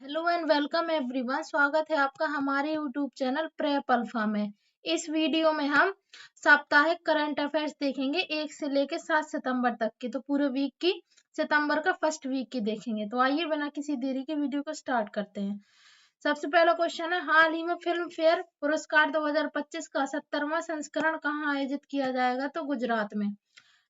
Hello and welcome everyone. स्वागत है आपका हमारे यूट्यूब चैनल प्रेप अल्फा में। इस वीडियो में हम साप्ताहिक करंट अफेयर्स देखेंगे 1 से लेकर 7 सितंबर तक की। तो पूरे वीक की, सितंबर का फर्स्ट वीक की देखेंगे। तो आइए बिना किसी देरी के वीडियो को स्टार्ट करते हैं। सबसे पहला क्वेश्चन है, हाल ही में फिल्म फेयर पुरस्कार 2025 का 70वां संस्करण कहाँ आयोजित किया जाएगा? तो गुजरात में।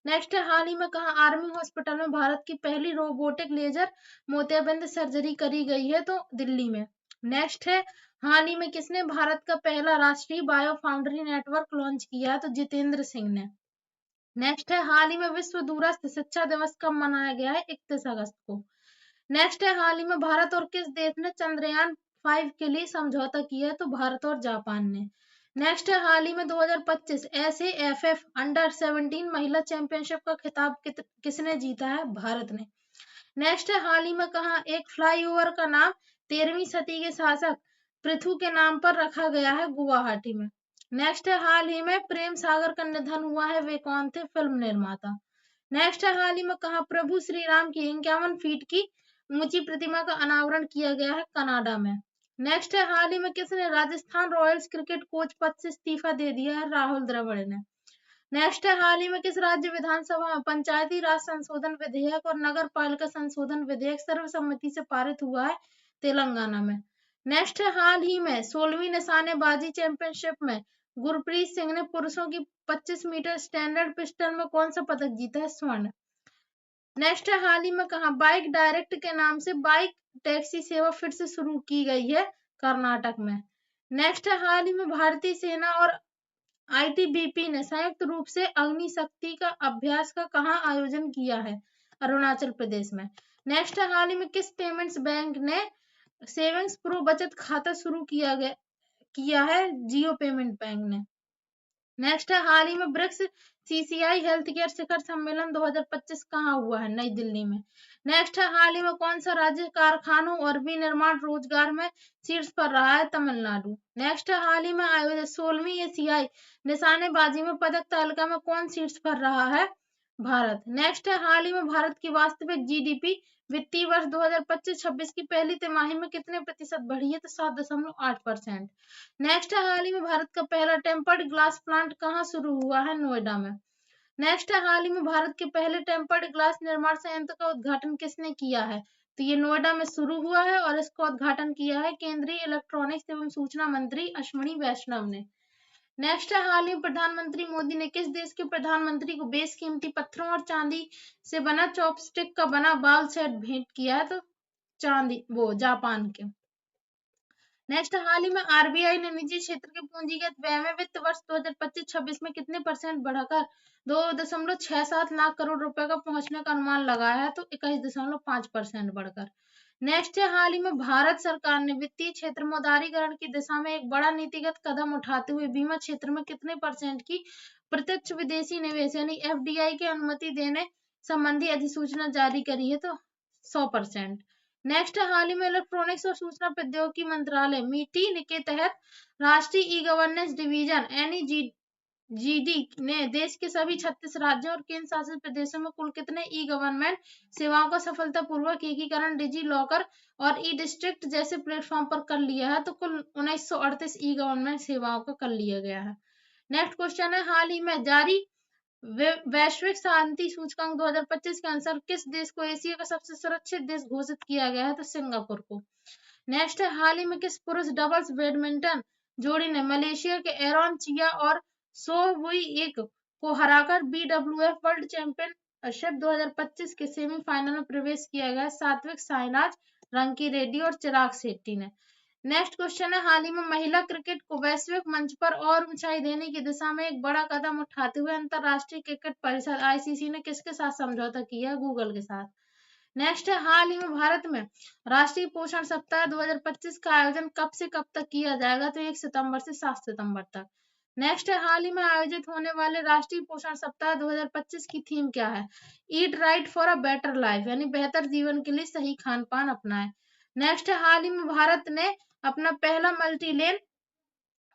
नेक्स्ट है, हाल ही में कहा आर्मी हॉस्पिटल में भारत की पहली रोबोटिक लेजर मोतियाबिंद सर्जरी करी गई है? तो दिल्ली में। नेक्स्ट है, हाल ही में किसने भारत का पहला राष्ट्रीय बायो फाउंड्री नेटवर्क लॉन्च किया? तो जितेंद्र सिंह ने। नेक्स्ट है, हाल ही में विश्व दूरस्थ शिक्षा दिवस कब मनाया गया है? 31 अगस्त को। नेक्स्ट है, हाल ही में भारत और किस देश ने चंद्रयान 5 के लिए समझौता किया है? तो भारत और जापान ने। नेक्स्ट है, हाल ही में 2025 SAFF अंडर-17 महिला चैंपियनशिप का खिताब किसने जीता है? भारत ने। नेक्स्ट है, हाल ही में कहा एक फ्लाईओवर का नाम 13वीं सदी के शासक पृथु के नाम पर रखा गया है? गुवाहाटी में। नेक्स्ट है, हाल ही में प्रेम सागर का निधन हुआ है? वे कौन थे? फिल्म निर्माता। नेक्स्ट है, हाल ही में कहा प्रभु श्री राम की 51 फीट की ऊंची प्रतिमा का अनावरण किया गया है? कनाडा में। नेक्स्ट है, हाल ही में किसने राजस्थान रॉयल्स क्रिकेट कोच पद से इस्तीफा दे दिया है? राहुल द्रविड़ ने। नेक्स्ट है, हाल ही में किस राज्य विधानसभा में पंचायती राज संशोधन विधेयक और नगर पालिका संशोधन विधेयक सर्वसम्मति से पारित हुआ है? तेलंगाना में। नेक्स्ट है, हाल ही में 16वीं निशानेबाजी चैंपियनशिप में गुरप्रीत सिंह ने पुरुषों की 25 मीटर स्टैंडर्ड पिस्टल में कौन सा पदक जीता है? स्वर्ण। नेक्स्ट है, हाल ही में कहा बाइक डायरेक्ट के नाम से बाइक टैक्सी सेवा फिर से शुरू की गई है? कर्नाटक में। नेक्स्ट है, हाल ही में भारतीय सेना और आईटीबीपी ने संयुक्त रूप से अग्नि शक्ति का अभ्यास का कहाँ आयोजन किया है? अरुणाचल प्रदेश में। नेक्स्ट है, हाल ही में किस पेमेंट्स बैंक ने सेविंग्स प्रो बचत खाता शुरू किया है? जियो पेमेंट बैंक ने। नेक्स्ट है, हाल ही में ब्रिक्स सीसीआई हेल्थ केयर शिखर सम्मेलन 2025 कहाँ हुआ है? नई दिल्ली में। नेक्स्ट है, हाल ही में कौन सा राज्य कारखानों और विनिर्माण रोजगार में शीर्ष पर रहा है? तमिलनाडु। नेक्स्ट है, हाल ही में आयोजित 16वीं एशियाई निशानेबाजी में पदक तालिका में कौन शीर्ष पर रहा है? भारत। नेक्स्ट है, हाल ही में भारत की वास्तविक जीडीपी वित्तीय वर्ष 2025-26 की पहली तिमाही में कितने प्रतिशत बढ़ी है? तो 7.8%। नेक्स्ट है, हाल ही में भारत का पहला टेम्पर्ड ग्लास प्लांट कहाँ शुरू हुआ है? नोएडा में। नेक्स्ट है, हाल ही में भारत के पहले टेम्पर्ड ग्लास निर्माण संयंत्र का उद्घाटन किसने किया है? तो ये नोएडा में शुरू हुआ है और इसका उद्घाटन किया है केंद्रीय इलेक्ट्रॉनिक्स एवं सूचना मंत्री अश्विनी वैष्णव ने। नेक्स्ट है, हाल ही में प्रधानमंत्री मोदी ने किस देश के प्रधानमंत्री को बेशकीमती पत्थरों और चांदी से बना चॉपस्टिक का बना बाल सेट भेंट किया है? तो जापान के। नेक्स्ट, हाल ही में आरबीआई ने निजी क्षेत्र के पूंजीगत व्यय में वित्त वर्ष 2025-26 में कितने परसेंट बढ़ाकर 2.67 लाख करोड़ रुपए का पहुंचने का अनुमान लगाया है? तो 21.5% बढ़कर। नेक्स्ट है, हाल ही में भारत सरकार ने वित्तीय क्षेत्र में उदारीकरण की दिशा में एक बड़ा नीतिगत कदम उठाते हुए बीमा क्षेत्र में कितने परसेंट की प्रत्यक्ष विदेशी निवेश यानी एफडीआई की अनुमति देने संबंधी अधिसूचना जारी करी है? तो 100%। नेक्स्ट, हाल ही में इलेक्ट्रॉनिक्स और सूचना प्रौद्योगिकी मंत्रालय मीटी के तहत राष्ट्रीय ई गवर्नेंस डिवीजन जीडी ने देश के सभी 36 राज्यों और केंद्र शासित प्रदेशों में कुल कितने ई गवर्नमेंट सेवाओं का सफलतापूर्वक एकीकरण डिजी लॉकर और ई डिस्ट्रिक्ट जैसे प्लेटफॉर्म पर कर लिया है? तो कुल 1938 ई गवर्नमेंट सेवाओं का कर लिया गया है। नेक्स्ट क्वेश्चन है, हाल ही में जारी वैश्विक शांति सूचकांक 2025 के अनुसार किस देश को एशिया का सबसे सुरक्षित देश घोषित किया गया है? तो सिंगापुर को। नेक्स्ट है, हाल ही में किस पुरुष डबल्स बैडमिंटन जोड़ी ने मलेशिया के एरॉन चिया और सो हुई एक को हराकर बीडब्ल्यूएफ वर्ल्ड चैंपियनशिप 2025 के सेमीफाइनल में प्रवेश किया गया? सात्विक साईराज, रंकी रेड्डी और चिराग शेट्टी ने। नेक्स्ट क्वेश्चन है, हाल ही में महिला क्रिकेट को वैश्विक मंच पर और ऊंचाई देने की दिशा में एक बड़ा कदम उठाते हुए अंतरराष्ट्रीय क्रिकेट परिषद आईसीसी ने किसके साथ समझौता किया है? गूगल के साथ। नेक्स्ट है, हाल ही में भारत में राष्ट्रीय पोषण सप्ताह 2025 का आयोजन कब से कब तक किया जाएगा? तो 1 सितंबर से 7 सितंबर तक। नेक्स्ट है, हाल ही में आयोजित होने वाले राष्ट्रीय पोषण सप्ताह 2025 की थीम क्या है? Eat right for a better life यानी बेहतर जीवन के लिए सही खान पान अपनाएं। नेक्स्ट है, हाल ही में भारत ने अपना पहला multi lane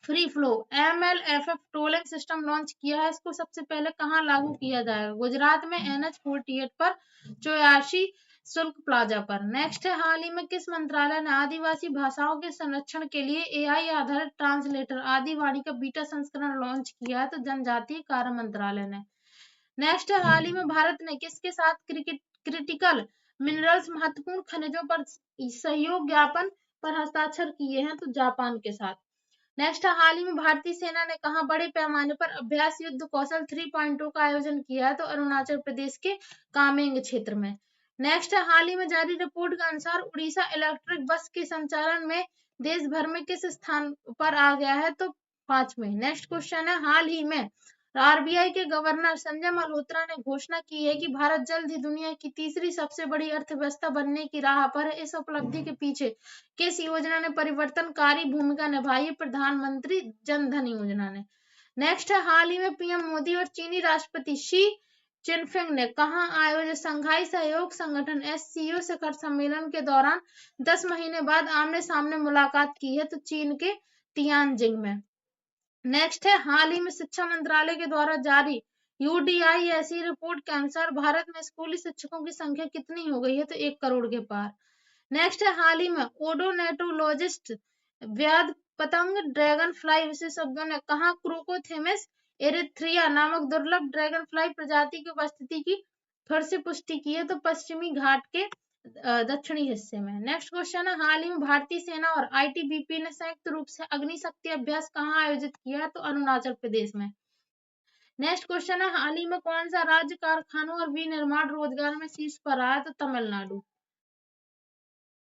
free flow MLFF tolling system launch किया है। इसको सबसे पहले कहाँ लागू किया जाएगा? गुजरात में NH 48 पर 84 शुल्क प्लाजा पर। नेक्स्ट है, हाल ही में किस मंत्रालय ने आदिवासी भाषाओं के संरक्षण के लिए AI आधारित ट्रांसलेटर आदि वाणी का बीटा संस्करण लॉन्च किया है? तो जनजातीय कार्य मंत्रालय ने। नेक्स्ट है, हाल ही में भारत ने किसके साथ क्रिटिकल मिनरल्स महत्वपूर्ण खनिजों पर सहयोग ज्ञापन पर हस्ताक्षर किए हैं? तो जापान के साथ। नेक्स्ट, हाल ही में भारतीय सेना ने कहा बड़े पैमाने पर अभ्यास युद्ध कौशल 3.0 का आयोजन किया है? तो अरुणाचल प्रदेश के कामेंग क्षेत्र में। नेक्स्ट, हाल ही में जारी रिपोर्ट के अनुसार उड़ीसा इलेक्ट्रिक बस के संचालन में देश भर में किस स्थान पर आ गया है? तो 5वें। नेक्स्ट क्वेश्चन है, हाल ही में RBI के गवर्नर संजय मल्होत्रा ने घोषणा की है कि भारत जल्द ही दुनिया की तीसरी सबसे बड़ी अर्थव्यवस्था बनने की राह पर है। इस उपलब्धि के पीछे किस योजना ने परिवर्तनकारी भूमिका निभाई? प्रधानमंत्री जन धन योजना ने। नेक्स्ट है, हाल ही में PM मोदी और चीनी राष्ट्रपति शी चिनफिंग ने कहां आयोजित शंघाई सहयोग संगठन SCO शिखर सम्मेलन के दौरान 10 महीने बाद आमने सामने मुलाकात की है? तो चीन के तियानजिंग में। नेक्स्ट है, हाल ही में शिक्षा मंत्रालय के द्वारा जारी UDISE रिपोर्ट के अनुसार भारत में स्कूली शिक्षकों की संख्या कितनी हो गई है? तो 1 करोड़ के पार। नेक्स्ट है, हाल ही में ओडोनेटोलॉजिस्ट व्याध पतंग ड्रैगन फ्लाई विशेषज्ञों ने कहा क्रोकोथेमिस एरिथ्रिया नामक दुर्लभ ड्रैगन फ्लाई प्रजाति की उपस्थिति की फिर से पुष्टि की है? तो पश्चिमी घाट के दक्षिणी हिस्से में। नेक्स्ट क्वेश्चन है, हाल ही में भारतीय सेना और ITBP ने संयुक्त रूप से अग्नि शक्ति अभ्यास कहाँ आयोजित किया है? तो अरुणाचल प्रदेश में। नेक्स्ट क्वेश्चन है, हाल ही में कौन सा राज्य कारखानों और विनिर्माण रोजगार में शीर्ष पर आया? तो तमिलनाडु।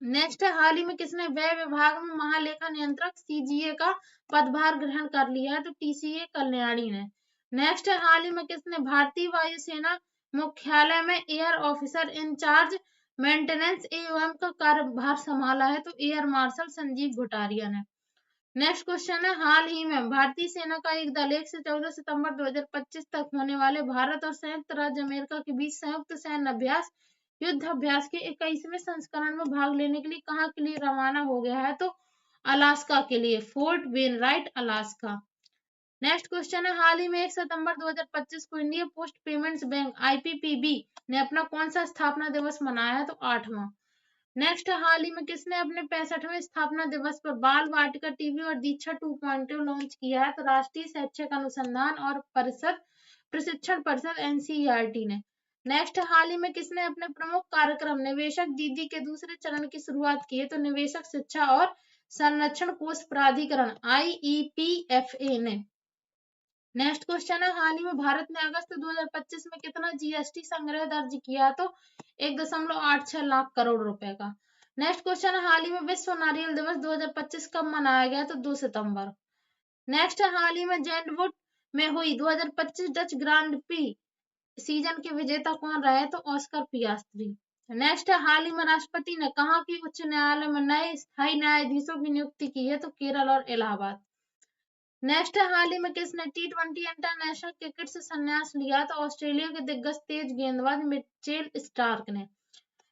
नेक्स्ट है, हाल ही में किसने व्यय विभाग में महालेखा नियंत्रक CGA का पदभार ग्रहण कर लिया है? तो TCA कल्याणी ने। नेक्स्ट है, हाल ही में किसने भारतीय वायुसेना मुख्यालय में air officer incharge maintenance AOM का कार्यभार संभाला है? तो एयर मार्शल संजीव भुटारिया ने। नेक्स्ट क्वेश्चन है, हाल ही में भारतीय सेना का एक दल 1 से 14 सितंबर 2025 तक होने वाले भारत और संयुक्त राज्य अमेरिका के बीच संयुक्त सैन्य अभ्यास युद्ध अभ्यास के 21वें संस्करण में भाग लेने के लिए कहाँ के लिए रवाना हो गया है? तो अलास्का के लिए, fort Wainwright Alaska. Next question है, हाल ही में 1 सितंबर 2025 को India post payments bank IPPB ने अपना कौन सा स्थापना दिवस मनाया है? तो 8वां। नेक्स्ट, हाल ही में किसने अपने 65वें स्थापना दिवस पर बाल वाटिका टीवी और दीक्षा 2.0 लॉन्च किया है? तो राष्ट्रीय शैक्षिक अनुसंधान और प्रशिक्षण परिषद NCERT ने। नेक्स्ट, हाल ही में किसने अपने प्रमुख कार्यक्रम निवेशक दीदी के दूसरे चरण की शुरुआत की है? तो निवेशक शिक्षा और संरक्षण कोष प्राधिकरण IEPFA ने। नेक्स्ट क्वेश्चन है, हाल ही में भारत ने अगस्त 2025 में कितना GST संग्रह दर्ज किया? तो 1.86 लाख करोड़ रुपए का। नेक्स्ट क्वेश्चन है, हाल ही में विश्व नारियल दिवस 2025 कब मनाया गया? तो 2 सितंबर। नेक्स्ट है, हाल ही में जेंटवुड में हुई 2025 डच ग्रांड प्री सीजन के विजेता कौन रहे? तो ऑस्कर पियास्त्री। नेक्स्ट है, हाल ही में राष्ट्रपति ने कहा कि उच्च न्यायालय में नए स्थायी न्यायाधीशों की नियुक्ति की है? तो केरल और इलाहाबाद। नेक्स्ट है, हाल ही में किसने T20 इंटरनेशनल क्रिकेट से संन्यास लिया? तो ऑस्ट्रेलिया के दिग्गज तेज गेंदबाज मिचेल स्टार्क ने।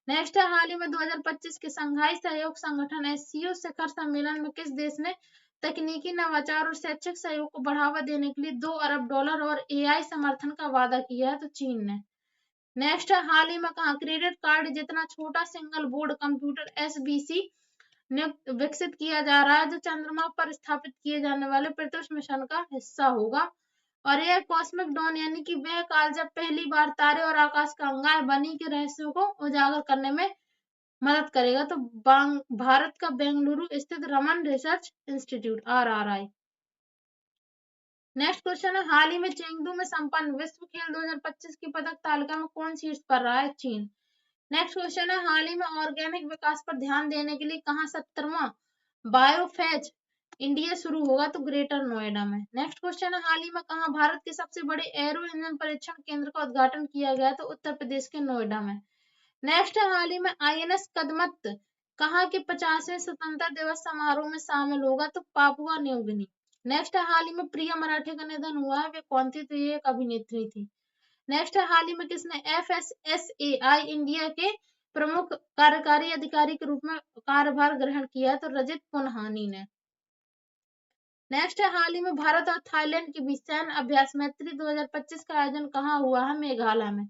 नेक्स्ट है, हाल ही में 2025 के शंघाई सहयोग संगठन SCO शिखर सम्मेलन में किस देश ने तकनीकी नवाचार और शैक्षिक सहयोग को बढ़ावा देने के लिए $2 अरब और AI समर्थन का वादा किया है? तो चीन ने। नेक्स्ट है, हाल ही में कहा क्रेडिट कार्ड जितना छोटा सिंगल बोर्ड कंप्यूटर SBC विकसित किया जा रहा है जो चंद्रमा पर स्थापित किए जाने वाले प्रत्युष मिशन का हिस्सा होगा? और यह कॉस्मिक डॉन यानी कि वह काल जब पहली बार तारे और आकाश का अंगार बनी के रहस्यों को उजागर करने में मदद करेगा? तो भारत का बेंगलुरु स्थित Raman research institute RRI। Next question है, हाल ही में चेंगडू में संपन्न विश्व खेल 2025 की पदक तालिका में कौन शीर्ष पर रहा है? चीन। नेक्स्ट क्वेश्चन है, हाल ही में ऑर्गेनिक विकास पर ध्यान देने के लिए कहां 70वां बायोफेज इंडिया शुरू होगा? तो ग्रेटर नोएडा में। नेक्स्ट क्वेश्चन है, हाल ही में कहां भारत के सबसे बड़े एरो इंजन परीक्षण केंद्र का उद्घाटन किया गया? तो उत्तर प्रदेश के नोएडा में। नेक्स्ट है, हाल ही में INS कदमत कहां के 50वें स्वतंत्रता दिवस समारोह में शामिल होगा? तो पापुआ न्यू गिनी। नेक्स्ट है, हाल ही में प्रिया मराठे का निधन हुआ है, वे कौन थी? तो ये एक अभिनेत्री थी। नेक्स्ट है, हाल ही में किसने FSSAI इंडिया के प्रमुख कार्यकारी अधिकारी के रूप में कार्यभार ग्रहण किया है? तो रजित पुन्हानी ने। नेक्स्ट है, हाल ही में भारत और थाईलैंड के बीच सैन्य अभ्यास मैत्री 2025 का आयोजन कहाँ हुआ है? मेघालय में।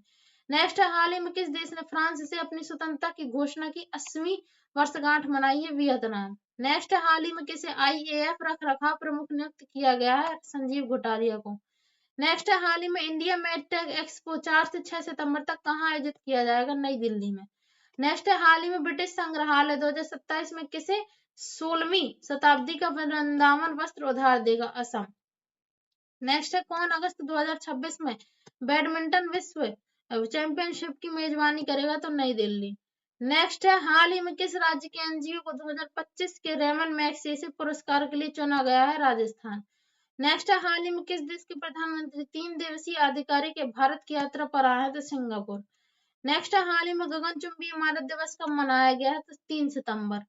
नेक्स्ट है, हाल ही में किस देश ने फ्रांस से अपनी स्वतंत्रता की घोषणा की 80वीं वर्षगांठ मनाई है? वियतनाम। नेक्स्ट है, हाल ही में किसे आईएएफ रख रखाव प्रमुख नियुक्त किया गया है? संजीव घोटालिया को। नेक्स्ट है, हाल ही में इंडिया मेडटेक एक्सपो 4 से 6 सितंबर तक कहाँ आयोजित किया जाएगा? नई दिल्ली में। नेक्स्ट है, हाल ही में ब्रिटिश संग्रहालय 2027 में किसे 16वीं शताब्दी का वृंदावन वस्त्र उधार देगा? असम। नेक्स्ट है, कौन अगस्त 2026 में बैडमिंटन विश्व चैंपियनशिप की मेजबानी करेगा? तो नई दिल्ली। नेक्स्ट है, हाल ही में किस राज्य के एनजीओ को 2025 के रेमन मैगसेसे पुरस्कार के लिए चुना गया है? राजस्थान। नेक्स्ट है, हाल ही में किस देश के प्रधानमंत्री 3 दिवसीय आधिकारिक भारत की यात्रा पर आए हैं? तो सिंगापुर। नेक्स्ट है, हाल ही में गगनचुंबी इमारत दिवस कब मनाया गया है? तो 3 सितंबर।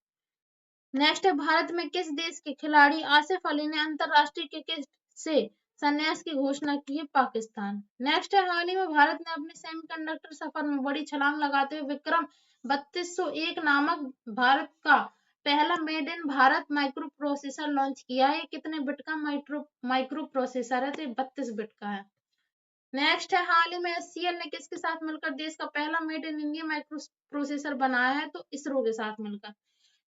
नेक्स्ट है, भारत में किस देश के खिलाड़ी आसिफ अली ने अंतरराष्ट्रीय क्रिकेट से संन्यास की घोषणा की है? पाकिस्तान। नेक्स्ट है, हाल ही में भारत ने अपने सेमीकंडक्टर सफर में बड़ी छलांग लगाते हुए विक्रम 3201 नामक भारत का पहला made in Bharat micro processor launch किया है। कितने बिट का माइक्रो प्रोसेसर है? तो 32 बिट का है। नेक्स्ट है, हाल ही में एचसीएल ने किसके साथ मिलकर देश का पहला made in India micro processor बनाया है? तो इसरो के साथ मिलकर।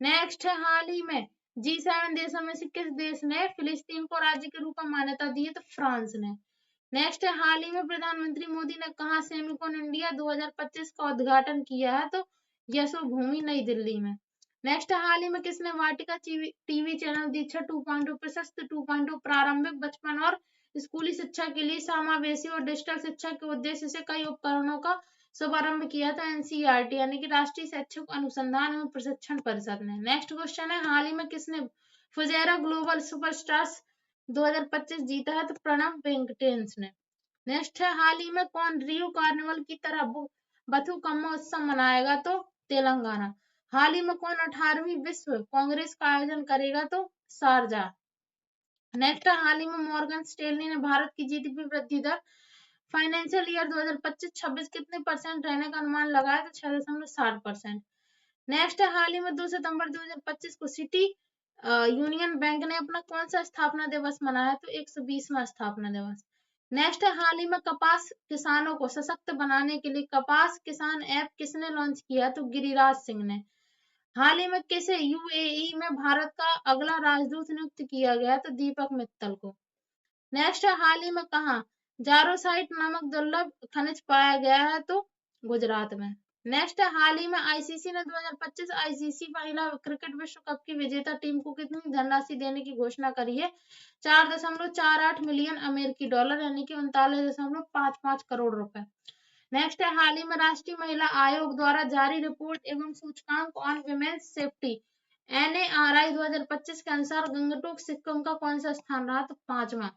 नेक्स्ट है, हाल ही में G7 देशों में से किस देश ने फिलिस्तीन को राज्य के रूप में मान्यता दी है? तो फ्रांस ने। नेक्स्ट है, हाल ही में प्रधानमंत्री मोदी ने कहा सेमिकॉन इंडिया 2025 का उद्घाटन किया है? तो यशोभूमि नई दिल्ली में। नेक्स्ट है, हाल ही में किसने वाटिका टीवी चैनल दीक्षा 2.0 प्रशस्त 2.0 प्रारंभिक बचपन और स्कूली शिक्षा के लिए समावेशी और डिजिटल शिक्षा के उद्देश्य से कई उपकरणों का शुभारंभ किया था? एनसीईआरटी यानी कि राष्ट्रीय शैक्षिक अनुसंधान एवं प्रशिक्षण परिषद ने। नेक्स्ट क्वेश्चन है, हाल ही में किसने फुजेरा ग्लोबल सुपरस्टार्स 2025 जीता है? तो प्रणब वेंकटेश ने। नेक्स्ट है, हाल ही में कौन रियो कार्निवल की तरह बथुकम्मा उत्सव मनाएगा? तो तेलंगाना। हाल ही में कौन 18वीं विश्व कांग्रेस का आयोजन करेगा? तो शारजाह। नेक्स्ट है, हाल ही में मॉर्गन स्टैनली ने भारत की जीडीपी वृद्धि दर फाइनेंशियल ईयर 2025-26 कितने परसेंट रहने का अनुमान लगाया? तो 6.60%। नेक्स्ट है, हाल ही में 2 सितंबर 2025 को सिटी यूनियन बैंक ने अपना कौन सा स्थापना दिवस मनाया? तो 120वां स्थापना दिवस। नेक्स्ट है, हाल ही में कपास किसानों को सशक्त बनाने के लिए कपास किसान ऐप किसने लॉन्च किया? तो गिरिराज सिंह ने। हाल ही में किसे यूएई में भारत का अगला राजदूत नियुक्त किया गया? तो दीपक मित्तल को। नेक्स्ट है, हाल ही में कहा जारोसाइट नामक दुर्लभ खनिज पाया गया है? तो गुजरात में। नेक्स्ट है, हाल ही में आईसीसी ने 2025 आईसीसी महिला क्रिकेट विश्व कप की विजेता टीम को कितनी धनराशि देने की घोषणा करी है? 4.48 मिलियन अमेरिकी डॉलर यानी कि 39.55 करोड़ रुपए। नेक्स्ट है, हाल ही में राष्ट्रीय महिला आयोग द्वारा जारी रिपोर्ट एवं सूचकांक ऑन विमेन्स सेफ्टी एनएआरआई 2025 के अनुसार गंगटोक सिक्किम का कौन सा स्थान रहा? तो 5वां।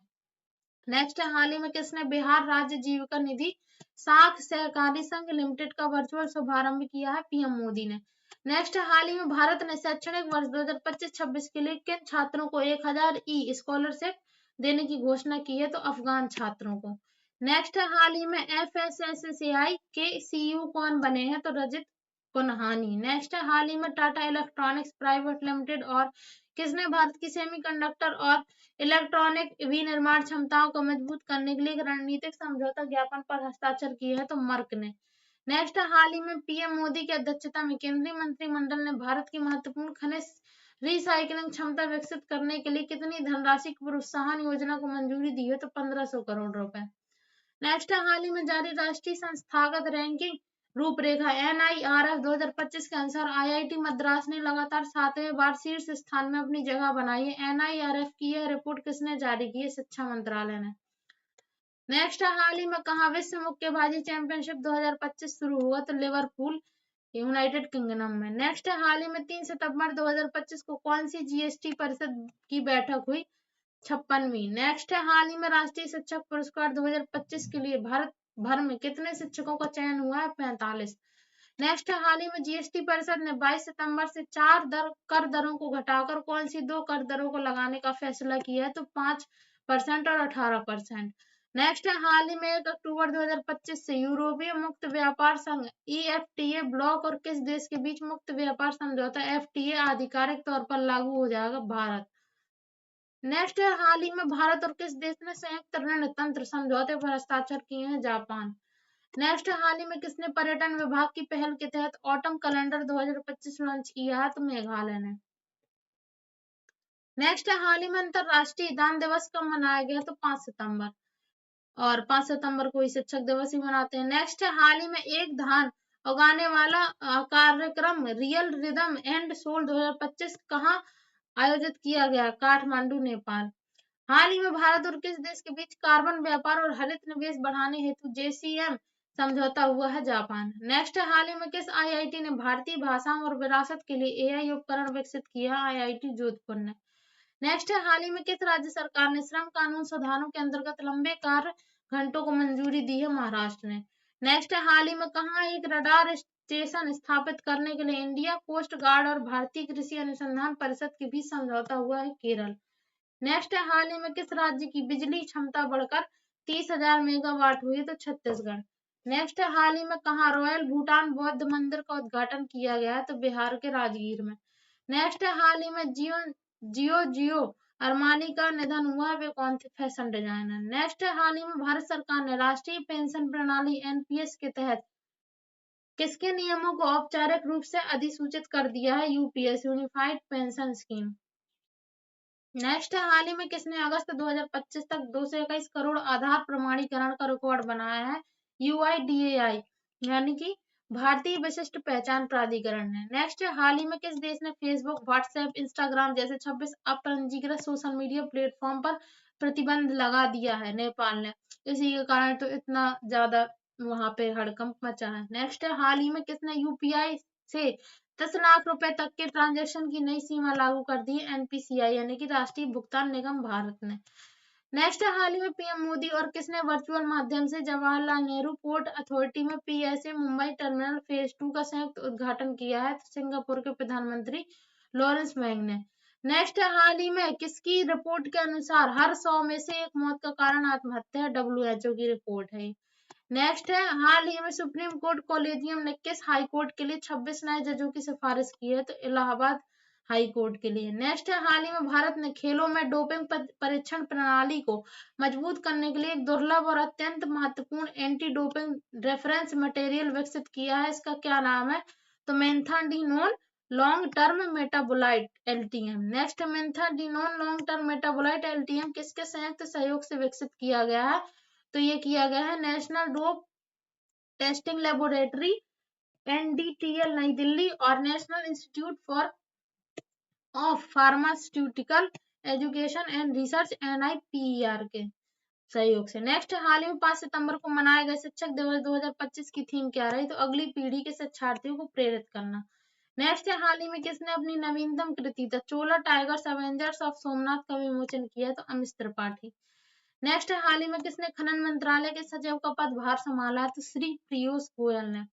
नेक्स्ट है, हाल ही में किसने बिहार राज्य जीविका निधि साख सहकारी संघ लिमिटेड का वर्चुअल शुभारंभ किया है? पीएम मोदी ने। नेक्स्ट है, हाल ही में भारत ने शैक्षणिक वर्ष 2025-26 के लिए किन छात्रों को 1000 स्कॉलरशिप देने की घोषणा की है? तो अफगान छात्रों को। नेक्स्ट है, हाल ही में एफएसएसएआई के सीईओ कौन बने हैं? तो रजत पुनहानी। नेक्स्ट है, हाल ही में टाटा इलेक्ट्रॉनिक्स प्राइवेट लिमिटेड और किसने भारत की सेमीकंडक्टर और इलेक्ट्रॉनिक विनिर्माण क्षमताओं को मजबूत करने के लिए एक रणनीतिक समझौता ज्ञापन पर हस्ताक्षर किए हैं? तो मर्क ने। नेक्स्ट है, हाल ही में पीएम मोदी की अध्यक्षता में केंद्रीय मंत्रिमंडल ने भारत की महत्वपूर्ण खनिज रिसाइकलिंग क्षमता विकसित करने के लिए कितनी धनराशि की प्रोत्साहन योजना को मंजूरी दी है? तो 1500 करोड़ रुपए। नेक्स्ट है, हाल ही में जारी राष्ट्रीय संस्थागत रैंकिंग रूपरेखा एनआईआरएफ 2025 के अनुसार आईआईटी मद्रास ने लगातार 7वें बार शीर्ष स्थान में अपनी जगह बनाई है। एनआईआरएफ की यह रिपोर्ट किसने जारी की है? शिक्षा मंत्रालय ने। नेक्स्ट है, हाल ही में कहा विश्व मुक्केबाजी चैंपियनशिप 2025 शुरू हुआ? तो लिवरपूल यूनाइटेड किंगडम में। नेक्स्ट है, हाल ही में 3 सितंबर 2025 को कौन सी जीएसटी परिषद की बैठक हुई? 56वीं। नेक्स्ट है, हाल ही में राष्ट्रीय शिक्षक पुरस्कार 2025 के लिए भारत भर में कितने शिक्षकों का चयन हुआ है? 45। नेक्स्ट है, हाल ही में जीएसटी परिषद ने 22 सितंबर से कर दरों को घटाकर कौन सी 2 कर दरों को लगाने का फैसला किया है? तो 5% और 18%। नेक्स्ट है, हाल ही में 1 अक्टूबर 2025 से यूरोपीय मुक्त व्यापार संघ EFTA ब्लॉक और किस देश के बीच मुक्त व्यापार समझौता FTA आधिकारिक तौर पर लागू हो जाएगा? भारत। नेक्स्ट है, हाल ही में भारत और किस देश ने संयुक्त ऋण तंत्र समझौते पर हस्ताक्षर किए हैं? जापान। नेक्स्ट, हाल ही में किसने पर्यटन विभाग की पहल के तहत ऑटम कैलेंडर 2025 लॉन्च किया है? तो मेघालय ने। नेक्स्ट, हाल ही में अंतरराष्ट्रीय दान दिवस कब मनाया गया? तो 5 सितंबर, और 5 सितंबर को ही शिक्षक दिवस ही मनाते हैं। नेक्स्ट, हाल ही में एक धान उगाने वाला कार्यक्रम रियल रिदम एंड सोल 2025 कहाँ आयोजित किया गया? काठमांडू, नेपाल। हाल ही में भारत और किस देश के बीच कार्बन व्यापार और हरित निवेश बढ़ाने हेतु जेसीएम समझौता हुआ है? जापान। नेक्स्ट, हाल ही में किस आईआईटी ने भारतीय भाषाओं और विरासत के लिए एआई उपकरण विकसित किया? आईआईटी जोधपुर ने। नेक्स्ट, हाल ही में किस राज्य सरकार ने श्रम कानून सुधारों के अंतर्गत लंबे कार्य घंटों को मंजूरी दी है? महाराष्ट्र ने। नेक्स्ट, हाल ही में कहाँ एक रडार स्टेशन स्थापित करने के लिए इंडिया कोस्ट गार्ड और भारतीय कृषि अनुसंधान परिषद के बीच समझौता हुआ है? केरल। नेक्स्ट, हाल ही में किस राज्य की बिजली क्षमता बढ़कर 30,000 मेगावाट हुई? तो छत्तीसगढ़। नेक्स्ट, हाल ही में कहाँ रॉयल भूटान बौद्ध मंदिर का उद्घाटन किया गया है? तो बिहार के राजगीर में। नेक्स्ट, हाल ही में जियो अरमानी का निधन हुआ, वे कौन थे फैशन डिजाइनर? नेक्स्ट, हाल ही में भारत सरकार ने राष्ट्रीय पेंशन प्रणाली एनपीएस के तहत किसके नियमों को औपचारिक रूप से अधिसूचित कर दिया है? UPS, unified pension scheme. Next, हाल ही में किसने अगस्त 2025 तक 221 करोड़ आधार प्रमाणीकरण का रिकॉर्ड बनाया है? यूआईडीएआई, यानी कि भारतीय विशिष्ट पहचान प्राधिकरण ने। नेक्स्ट, हाल ही में किस देश ने फेसबुक, व्हाट्सएप, इंस्टाग्राम जैसे 26 अपंजीकृत सोशल मीडिया प्लेटफॉर्म पर प्रतिबंध लगा दिया है? नेपाल ने। इसी के कारण तो इतना ज्यादा वहां पे हड़कंप मचा है। नेक्स्ट, हाल ही में किसने यूपीआई से 10 लाख रुपए तक के ट्रांजैक्शन की नई सीमा लागू कर दी? एनपीसीआई, यानी कि राष्ट्रीय भुगतान निगम भारत ने। नेक्स्ट, हाल ही में पीएम मोदी और किसने वर्चुअल माध्यम से जवाहरलाल नेहरू पोर्ट अथॉरिटी में पीएसए मुंबई टर्मिनल फेज 2 का संयुक्त उद्घाटन किया है? सिंगापुर के प्रधानमंत्री लॉरेंस वैंग ने। नेक्स्ट, हाल ही में किसकी रिपोर्ट के अनुसार हर 100 में से एक मौत का कारण आत्महत्या है? डब्ल्यूएचओ की रिपोर्ट है। नेक्स्ट है, हाल ही में सुप्रीम कोर्ट कॉलेजियम ने किस हाई कोर्ट के लिए 26 नए जजों की सिफारिश की है? तो इलाहाबाद हाई कोर्ट के लिए। नेक्स्ट है, हाल ही में भारत ने खेलों में डोपिंग परीक्षण प्रणाली को मजबूत करने के लिए एक दुर्लभ और अत्यंत महत्वपूर्ण एंटी डोपिंग रेफरेंस मटेरियल विकसित किया है। इसका क्या नाम है? तो methandienone long term metabolite, LTM. Next, methandienone long term metabolite, LTM किसके संयुक्त सहयोग से विकसित किया गया है? तो ये किया गया है national dope testing laboratory NDTL नई दिल्ली और national institute for of pharmaceutical education and research NIPER के सहयोग से। नेक्स्ट, हाल ही में 5 सितंबर को मनाए गए शिक्षक दिवस 2025 की थीम क्या रही? तो अगली पीढ़ी के शिक्षार्थियों को प्रेरित करना। नेक्स्ट, हाल ही में किसने अपनी नवीनतम कृति the Chola tigers avengers of Somnath का विमोचन किया? तो अमित त्रिपाठी। नेक्स्ट, हाल ही में किसने खनन मंत्रालय के सचिव का पदभार संभाला? तो श्री पीयूष गोयल ने।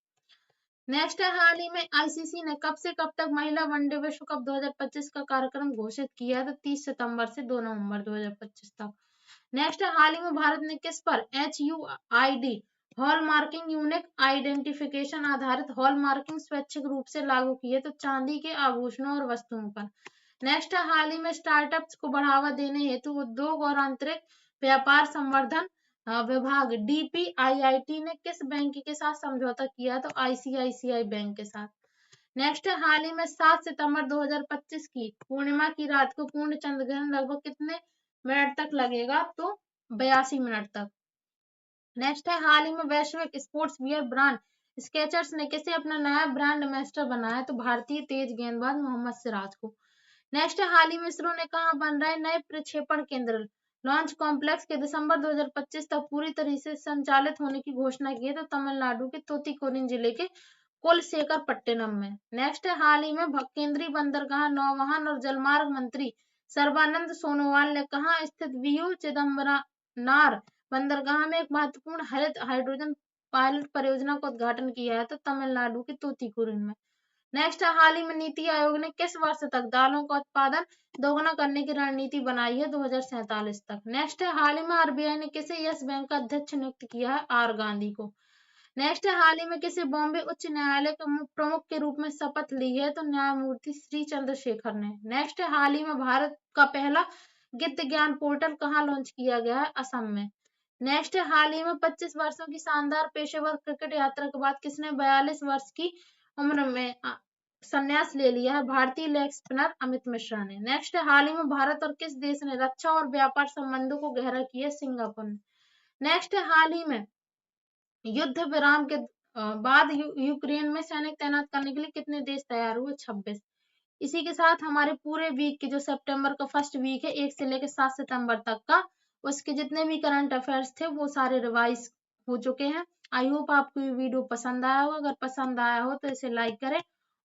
नेक्स्ट, हाल ही में आईसीसी ने कब से कब तक महिला वनडे विश्व कप 2025 का कार्यक्रम घोषित किया? तो 30 सितंबर से 2 नवंबर 2025 तक। नेक्स्ट, हाल ही में भारत ने किस पर HUID hall marking unique identification आधारित हॉल मार्किंग स्वैच्छिक रूप से लागू की है? तो चांदी के आभूषणों और वस्तुओं पर। नेक्स्ट, हाल ही में स्टार्टअप्स को बढ़ावा देने हेतु उद्योग और आंतरिक व्यापार संवर्धन विभाग DPIIT ने किस बैंक के साथ समझौता किया? तो ICICI बैंक के साथ। नेक्स्ट, हाल ही में 7 सितंबर 2025 की पूर्णिमा की रात को पूर्ण चंद्र ग्रहण लगभग कितने मिनट तक लगेगा? तो 82 मिनट तक। नेक्स्ट है, हाल ही में वैश्विक स्पोर्ट्स वियर ब्रांड स्केचर्स ने किसे अपना नया ब्रांड एम्बेसडर बनाया? तो भारतीय तेज गेंदबाज मोहम्मद सिराज को। नेक्स्ट, हाल ही में इसरो ने कहा बन रहे नए प्रक्षेपण केंद्र लॉन्च कॉम्प्लेक्स के दिसंबर 2025 तक पूरी तरह से संचालित होने की घोषणा की है? तो तमिलनाडु के तूतीकोरिन जिले के कुलशेखरपट्टिनम में। नेक्स्ट, हाल ही में केंद्रीय बंदरगाह नौवहन और जलमार्ग मंत्री सर्बानंद सोनोवाल ने कहाँ स्थित वीयू चिदम्बरनार बंदरगाह में एक महत्वपूर्ण हरित हाइड्रोजन पायलट परियोजना का उद्घाटन किया है? तो तमिलनाडु के तूतीकोरिन में। नेक्स्ट, हाल ही में नीति आयोग ने किस वर्ष तक दालों का उत्पादन दोगुना करने की रणनीति बनाई है? 2047 तक। नेक्स्ट, हाल ही में आरबीआई ने किसे यस बैंक का अध्यक्ष नियुक्त किया है? आर गांधी को। नेक्स्ट, हाल ही में किसे बॉम्बे उच्च न्यायालय के प्रमुख के रूप में शपथ ली है? तो न्यायमूर्ति श्री चंद्रशेखर ने। नेक्स्ट, हाल ही में भारत का पहला गिद्ध ज्ञान पोर्टल कहाँ लॉन्च किया गया है? असम में। नेक्स्ट है, हाल ही में 25 वर्षों की शानदार पेशेवर क्रिकेट यात्रा के बाद किसने 42 वर्ष की उम्र में संन्यास ले लिया है? भारतीय लेग स्पिनर अमित मिश्रा ने। नेक्स्ट है, हाल ही में भारत और किस देश ने रक्षा और व्यापार संबंधों को गहरा किया? सिंगापुर ने। नेक्स्ट है, हाल ही में युद्ध विराम के बाद यूक्रेन में सैनिक तैनात करने के लिए कितने देश तैयार हुए? 26। इसी के साथ हमारे पूरे वीक के जो सितंबर का फर्स्ट वीक है 1 से लेकर 7 सितंबर तक का, उसके जितने भी करंट अफेयर्स थे वो सारे रिवाइज हो चुके हैं। आई होप आपको ये वीडियो पसंद आया हो। अगर पसंद आया हो तो इसे लाइक करें,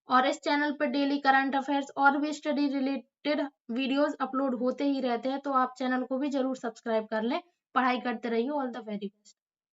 और इस चैनल पर डेली करंट अफेयर्स और भी स्टडी रिलेटेड वीडियोस अपलोड होते ही रहते हैं, तो आप चैनल को भी जरूर सब्सक्राइब कर लें। पढ़ाई करते रहिए। All the very best.